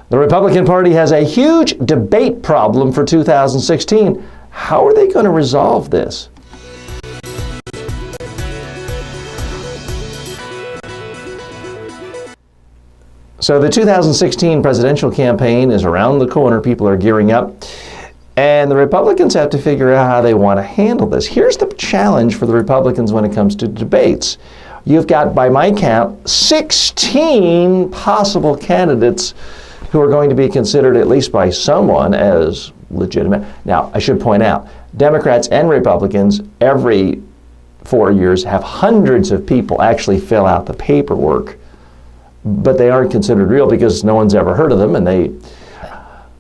The Republican Party has a huge debate problem for 2016. How are they going to resolve this? So the 2016 presidential campaign is around the corner. People are gearing up. And the Republicans have to figure out how they want to handle this. Here's the challenge for the Republicans when it comes to debates. You've got, by my count, 16 possible candidates who are going to be considered, at least by someone, as legitimate. Now, I should point out, Democrats and Republicans every 4 years have hundreds of people actually fill out the paperwork, but they aren't considered real because no one's ever heard of them, and they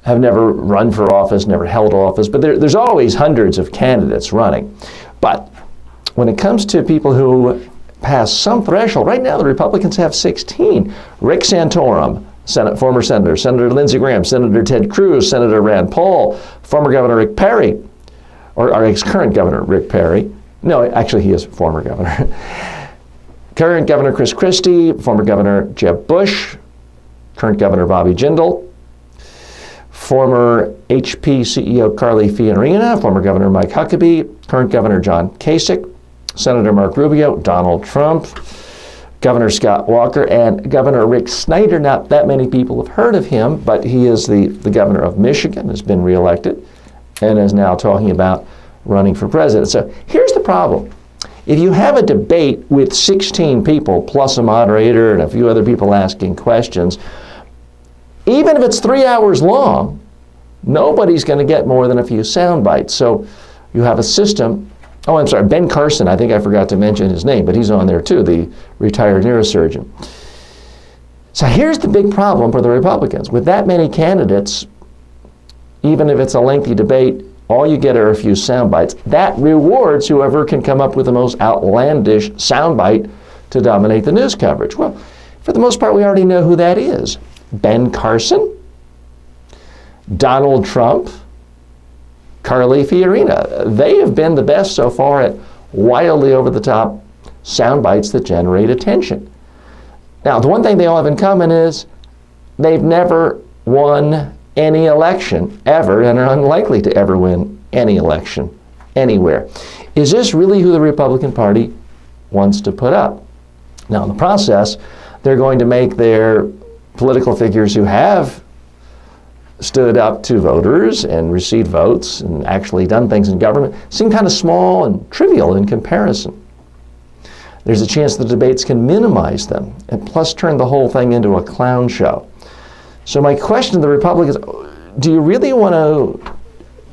have never run for office, never held office, but there's always hundreds of candidates running. But when it comes to people who pass some threshold, right now the Republicans have 16. Rick Santorum, former senator, Senator Lindsey Graham, Senator Ted Cruz, Senator Rand Paul, former Governor Rick Perry, or our ex-current Governor Rick Perry. No, actually he is former governor. Current Governor Chris Christie, former Governor Jeb Bush, current Governor Bobby Jindal, former HP CEO Carly Fiorina, former Governor Mike Huckabee, current Governor John Kasich, Senator Mark Rubio, Donald Trump, Governor Scott Walker, and Governor Rick Snyder. Not that many people have heard of him, but he is the governor of Michigan, has been reelected, and is now talking about running for president. So here's the problem. If you have a debate with 16 people, plus a moderator and a few other people asking questions, even if it's 3 hours long, nobody's going to get more than a few sound bites. So you have a system. Oh, I'm sorry, Ben Carson, I think I forgot to mention his name, but he's on there too, the retired neurosurgeon. So here's the big problem for the Republicans. With that many candidates, even if it's a lengthy debate, all you get are a few sound bites. That rewards whoever can come up with the most outlandish sound bite to dominate the news coverage. Well, for the most part, we already know who that is. Ben Carson, Donald Trump, Carly Fiorina. They have been the best so far at wildly over-the-top sound bites that generate attention. Now, the one thing they all have in common is they've never won any election ever and are unlikely to ever win any election anywhere. Is this really who the Republican Party wants to put up? Now, in the process, they're going to make their political figures who have stood up to voters and received votes and actually done things in government seem kind of small and trivial in comparison. There's a chance the debates can minimize them and plus turn the whole thing into a clown show. So my question to the Republicans, do you really want to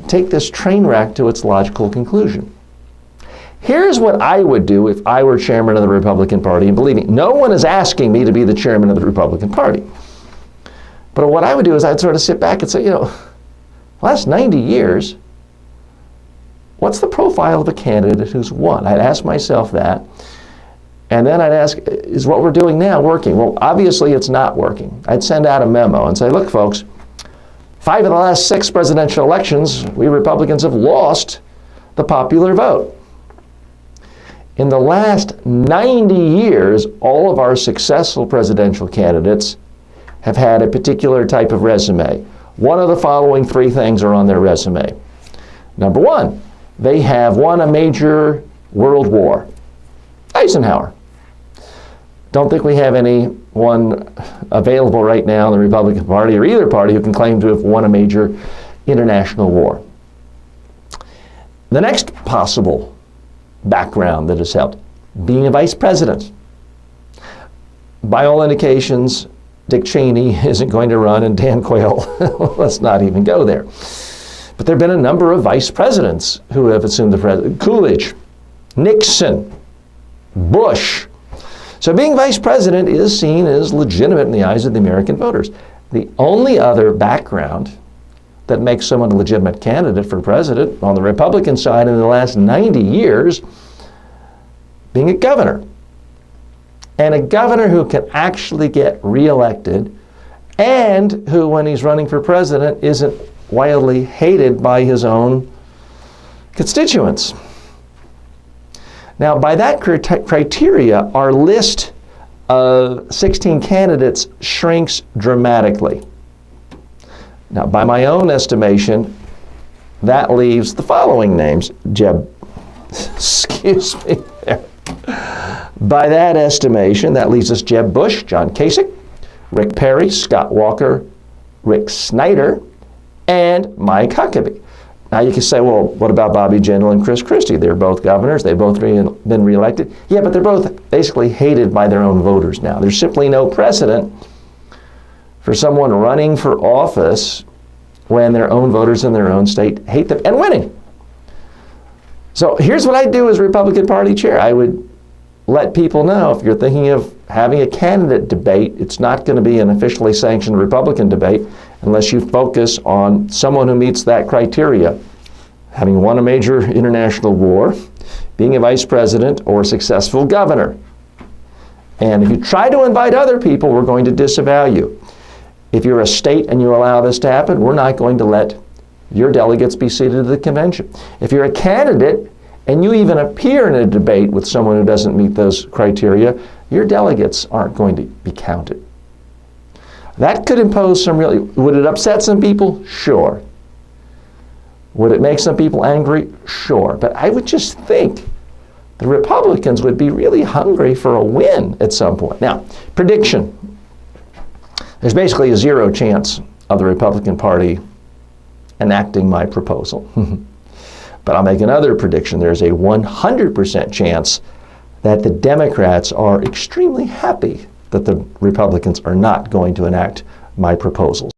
take this train wreck to its logical conclusion? Here's what I would do if I were chairman of the Republican Party, and believe me, no one is asking me to be the chairman of the Republican Party. But what I would do is I'd sort of sit back and say, last 90 years, what's the profile of a candidate who's won? I'd ask myself that. And then I'd ask, is what we're doing now working? Well, obviously it's not working. I'd send out a memo and say, look, folks, 5 of the last 6 presidential elections, we Republicans have lost the popular vote. In the last 90 years, all of our successful presidential candidates have had a particular type of resume. One of the following 3 things are on their resume. Number 1, they have won a major world war. Eisenhower. Don't think we have anyone available right now in the Republican Party or either party who can claim to have won a major international war. The next possible background that has helped, being a vice president. By all indications, Dick Cheney isn't going to run, and Dan Quayle, let's not even go there. But there have been a number of vice presidents who have assumed the presidency. Coolidge, Nixon, Bush. So being vice president is seen as legitimate in the eyes of the American voters. The only other background that makes someone a legitimate candidate for president on the Republican side in the last 90 years, being a governor. And a governor who can actually get reelected and who, when he's running for president, isn't wildly hated by his own constituents. Now, by that criteria, our list of 16 candidates shrinks dramatically. Now, by my own estimation, that leaves the following names. Jeb, excuse me there. By that estimation, that leaves us Jeb Bush, John Kasich, Rick Perry, Scott Walker, Rick Snyder, and Mike Huckabee. Now you can say, well, what about Bobby Jindal and Chris Christie? They're both governors. They've both been reelected. Yeah, but they're both basically hated by their own voters now. There's simply no precedent for someone running for office when their own voters in their own state hate them and winning. So here's what I do as Republican Party chair. I would let people know, if you're thinking of having a candidate debate, it's not going to be an officially sanctioned Republican debate unless you focus on someone who meets that criteria: having won a major international war, being a vice president, or a successful governor. And if you try to invite other people, we're going to disavow you. If you're a state and you allow this to happen, we're not going to let your delegates be seated at the convention. If you're a candidate and you even appear in a debate with someone who doesn't meet those criteria, your delegates aren't going to be counted. That could impose some would it upset some people? Sure. Would it make some people angry? Sure. But I would just think the Republicans would be really hungry for a win at some point. Now, prediction. There's basically a 0 chance of the Republican Party enacting my proposal. But I'll make another prediction. There's a 100% chance that the Democrats are extremely happy that the Republicans are not going to enact my proposals.